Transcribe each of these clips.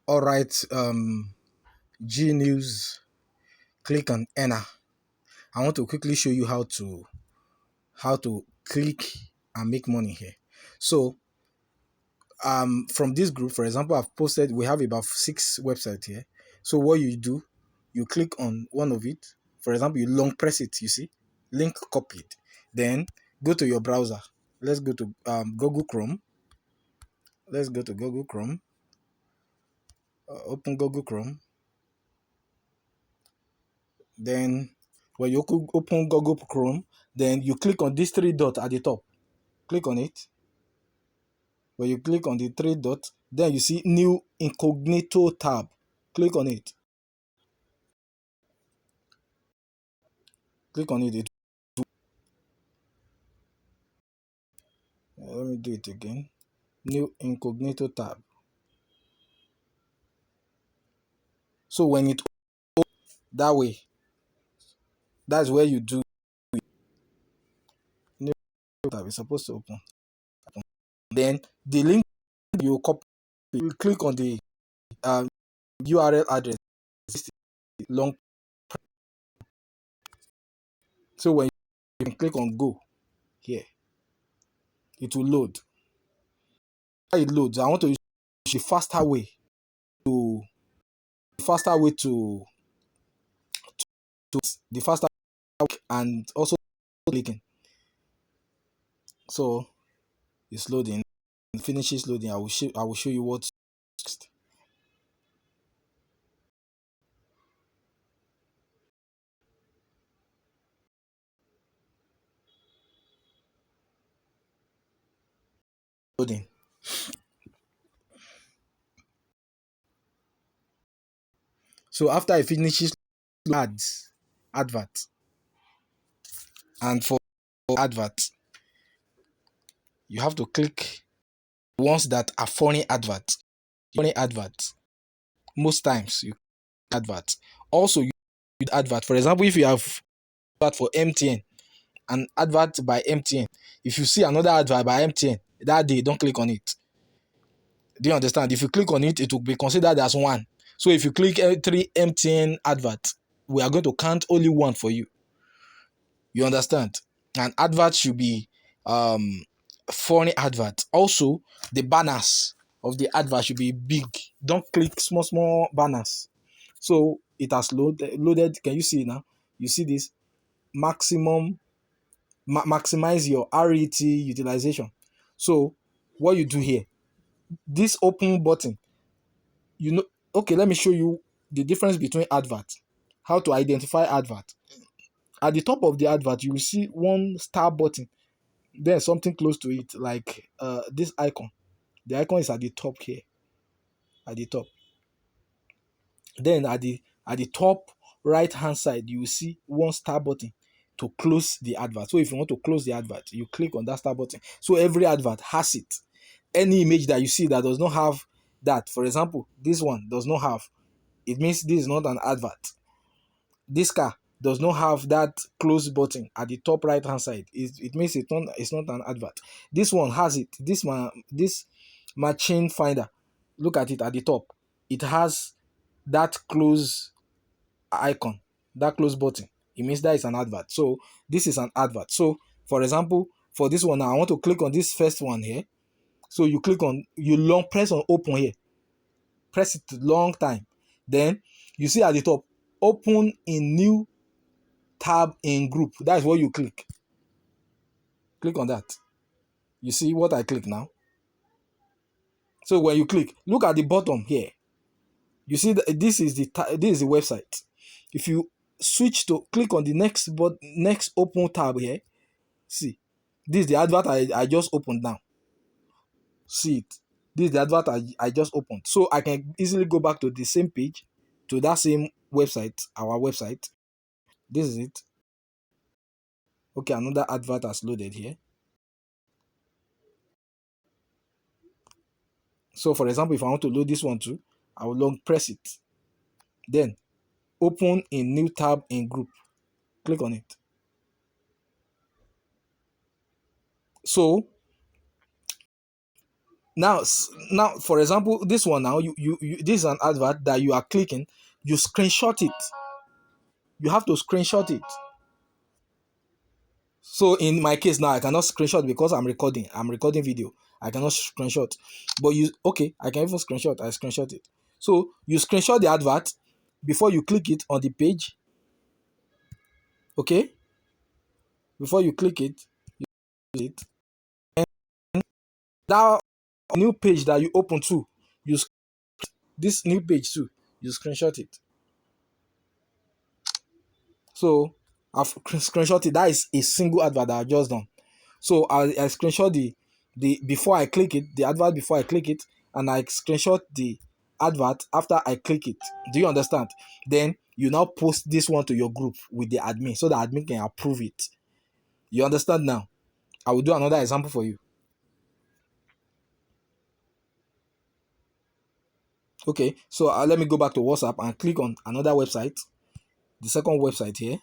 All right, GNews ClicknEarner. I want to quickly show you how to click and make money here. So from this group, for example, I've posted, we have about 6 websites here. So what you do, you click on one of it. For example, you long press it, you see, link copied. Then go to your browser. Let's go to Google Chrome. Let's go to Google Chrome. Open Google Chrome. Then when you open Google Chrome, then you click on this 3 dots at the top. Click on it. When you click on the 3 dots, then you see new incognito tab. Click on it. Click on it. Let me do it again. New incognito tab. So when it that way, that's where you do new tab. It's supposed to open. Then the link you copy, you click on the URL address. Long. So when you click on go here, it will load. It loads. I want to use the faster way to to the faster and also clicking. So it's loading. It finishes loading. I will show you what's next. Loading. So after it finishes advert, and for advert, you have to click ones that are funny advert. Funny advert. Most times you advert. Also you advert. For example, if you have advert for MTN, an advert by MTN. If you see another advert by MTN that day, don't click on it. Do you understand? If you click on it, it will be considered as one. So if you click 3 MTN adverts, we are going to count only one for you. You understand? An advert should be funny advert. Also, the banners of the advert should be big. Don't click small banners. So it has loaded. Can you see now? You see this maximum maximize your RET utilization. So what you do here, this open button, you know, okay, let me show you the difference between advert, how to identify advert. At the top of the advert, you will see one star button, then something close to it, like this icon. The icon is at the top here, at the top. Then at the top right hand side, you will see one star button to close the advert. So if you want to close the advert, you click on that star button. So every advert has it. Any image that you see that does not have that, for example, this one does not have, it means this is not an advert. This car does not have that close button at the top right hand side. It means it's not an advert. This one has it. This machine finder, look at it at the top. It has that close icon, that close button. It means that is an advert. So this is an advert. So for example, for this one now, I want to click on this first one here. So you long press on open here. Press it long time. Then you see at the top, open in new tab in group. That is what you click. Click on that. You see what I click now? So when you click, look at the bottom here. You see that this is the website. If you switch to click on the next open tab here, see, this is the advert I just opened now. See it. This is the advert I just opened. So I can easily go back to the same page, to that same website, our website. This is it. Okay, another advert has loaded here. So for example, if I want to load this one too, I will long press it. Then open a new tab in group. Click on it. So Now, for example, this one now, you this is an advert that you are clicking. You screenshot it. You have to screenshot it. So in my case now, I cannot screenshot because I'm recording. I'm recording video. I cannot screenshot. But you okay? I can even screenshot. I screenshot it. So you screenshot the advert before you click it on the page. Okay? Before you click it, that new page that you open to, you this new page too, you screenshot it. So I've screenshot it. That is a single advert that I just done. So I screenshot the before I click it, the advert before I click it, and I screenshot the advert after I click it. Do you understand? Then you now post this one to your group with the admin so the admin can approve it. You understand now? I will do another example for you. Okay, so let me go back to WhatsApp and click on another website. The second website here.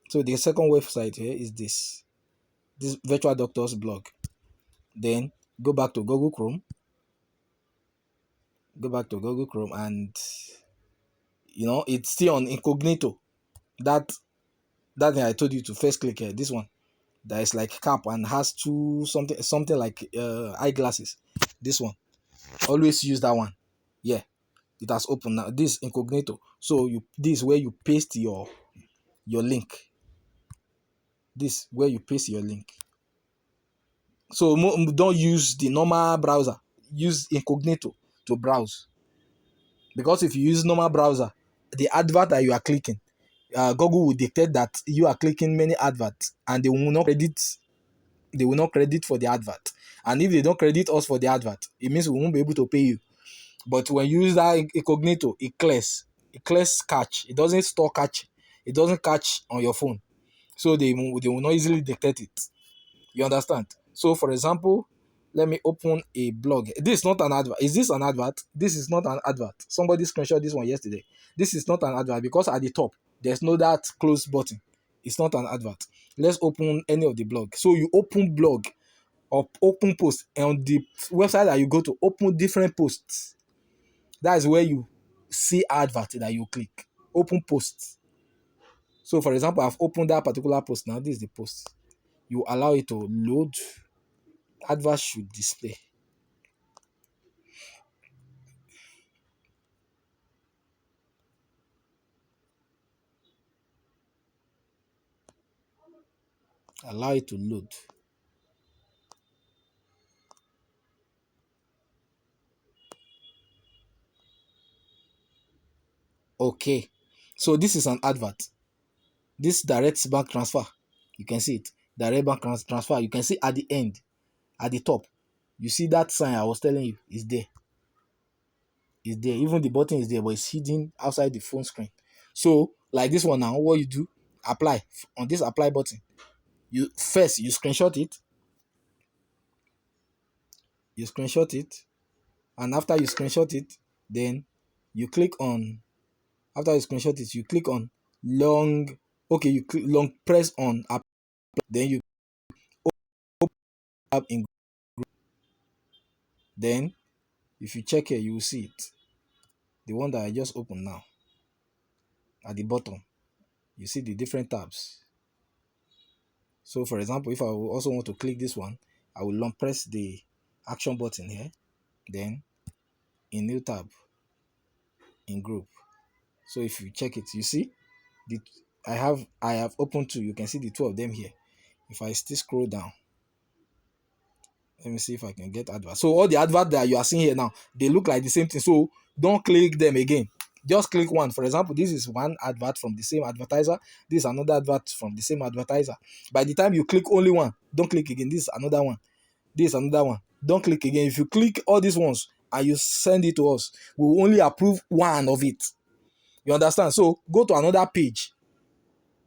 So the second website here is this virtual doctors blog. Then go back to Google Chrome. Go back to Google Chrome, and it's still on incognito. That thing I told you to first click here. This one that is like cap and has two something like eyeglasses. This one, always use that one. Yeah, it has opened now. This incognito. So this is where you paste your link. This where you paste your link. So don't use the normal browser. Use incognito to browse. Because if you use normal browser, the advert that you are clicking, Google will detect that you are clicking many adverts, and they will not credit. They will not credit for the advert. And if they don't credit us for the advert, it means we won't be able to pay you. But when you use that incognito, it clears. It clears catch. It doesn't store catch. It doesn't catch on your phone. So they will not easily detect it. You understand? So for example, let me open a blog. This is not an advert. Is this an advert? This is not an advert. Somebody screenshot this one yesterday. This is not an advert because at the top there's no that close button. It's not an advert. Let's open any of the blog. So you open blog or open post, and on the website that you go to, open different posts. That is where you see advert that you click. Open posts. So for example, I've opened that particular post. Now this is the post. You allow it to load. Advert should display. Allow it to load. Okay, so this is an advert. This direct bank transfer, you can see it. Direct bank transfer, you can see at the end, at the top, you see that sign I was telling you is there. Is there. Even the button is there, but it's hidden outside the phone screen. So like this one now, what you do, apply. On this apply button, you screenshot it. You screenshot it, and after you screenshot it, then you click on. After you screenshot it, you click on long. Okay, you click long press on apply. Then you open up in. Then if you check here, you will see it. The one that I just opened now. At the bottom, you see the different tabs. So for example, if I also want to click this one, I will long press the action button here. Then in new tab, in group. So if you check it, you see the I have opened two. You can see the two of them here. If I still scroll down, let me see if I can get advert. So all the advert that you are seeing here now, they look like the same thing. So don't click them again. Just click one. For example, this is one advert from the same advertiser. This is another advert from the same advertiser. By the time you click only one, don't click again. This is another one. This is another one. Don't click again. If you click all these ones and you send it to us, we will only approve one of it. You understand? So go to another page.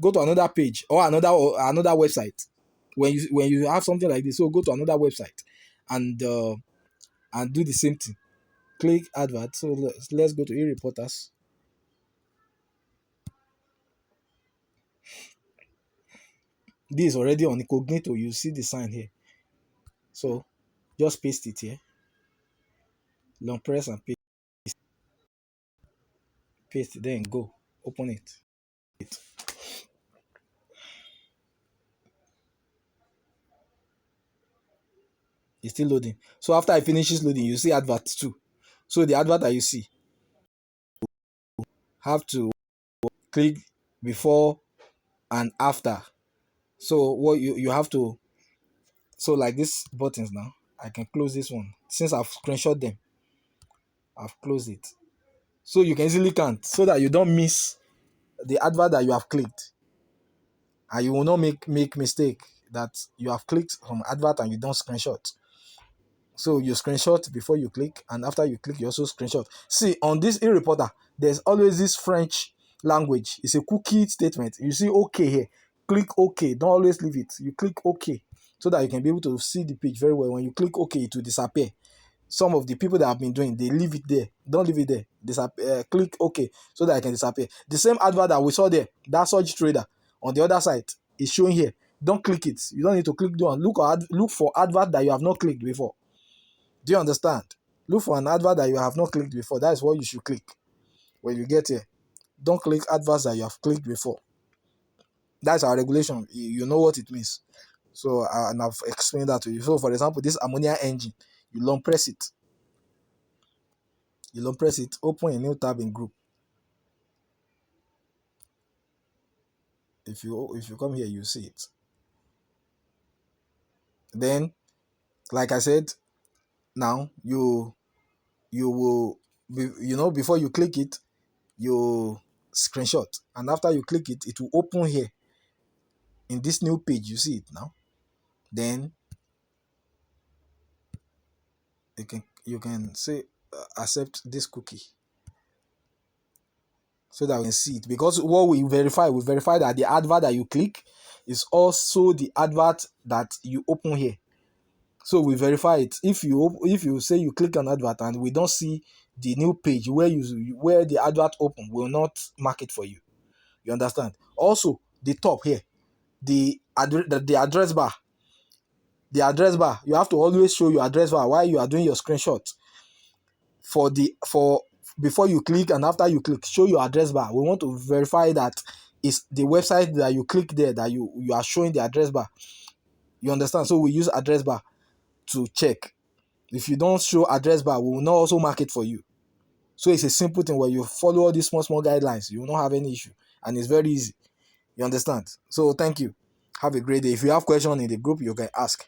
Go to another page or another website. When you have something like this, so go to another website and do the same thing. Click advert. So let's go to e-reporters. This is already on incognito. You see the sign here. So just paste it here. Long press and paste, then go. Open it. It's still loading. So after it finishes loading, you see advert too. So the advert that you see, have to click before and after. So what you have to, so like these buttons now, I can close this one. Since I've screenshot them, I've closed it. So you can easily count so that you don't miss the advert that you have clicked. And you will not make mistake that you have clicked from advert and you don't screenshot. So you screenshot before you click, and after you click, you also screenshot. See, on this e-reporter, there's always this French language. It's a cookie statement. You see OK here. Click OK. Don't always leave it. You click OK so that you can be able to see the page very well. When you click OK, it will disappear. Some of the people that have been doing, they leave it there. Don't leave it there. Disappear. Click OK so that it can disappear. The same advert that we saw there, that Surge Trader, on the other side, is showing here. Don't click it. You don't need to click down. Look for advert that you have not clicked before. Do you understand? Look for an advert that you have not clicked before. That is what you should click when you get here. Don't click adverts that you have clicked before. That's our regulation. You know what it means. So, and I've explained that to you. So, for example, this ammonia engine, you long press it. You long press it, open a new tab in group. If you come here, you see it. Then, like I said, now you will before you click it, you screenshot, and after you click it, it will open here in this new page. You see it now. Then you can say accept this cookie so that we can see it, because what we verify that the advert that you click is also the advert that you open here. So we verify it. If you say you click an advert and we don't see the new page where the advert open, will not mark it for you. You understand? Also, the top here, the address bar. The address bar, you have to always show your address bar while you are doing your screenshot. For before you click and after you click, show your address bar. We want to verify that it's the website that you click there that you are showing the address bar. You understand? So we use address bar to check. If you don't show address bar, we will not also mark it for you. So it's a simple thing where you follow all these small guidelines. You will not have any issue, and it's very easy. You understand? So thank you. Have a great day. If you have questions in the group, you can ask.